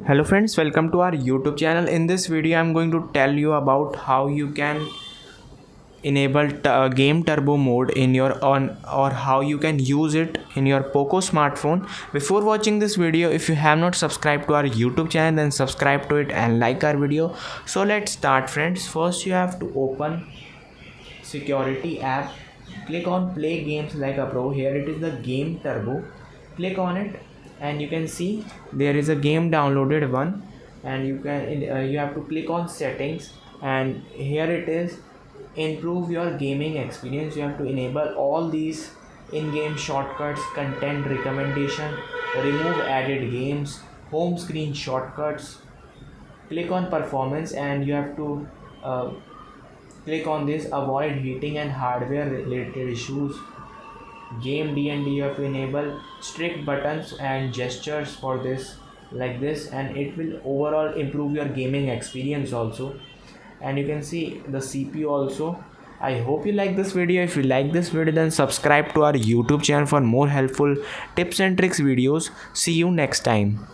Hello friends, welcome to our YouTube channel. In this video I'm going to tell you about how you can enable game turbo mode in your on or how you can use it in your POCO smartphone. Before watching this video, if you have not subscribed to our YouTube channel, then subscribe to it and like our video. So let's start friends. First you have to open security app, click on play games like a pro. Here it is the game turbo, click on it and you can see there is a game downloaded one, and you have to click on settings, and here it is improve your gaming experience. You have to enable all these in-game shortcuts, content recommendation, remove added games, home screen shortcuts, click on performance, and you have to click on this avoid heating and hardware related issues. Game D&D, you have to enable strict buttons and gestures for this like this, and it will overall improve your gaming experience also. And you can see the CPU also. I hope you like this video. If you like this video, then subscribe to our YouTube channel for more helpful tips and tricks videos. See you next time.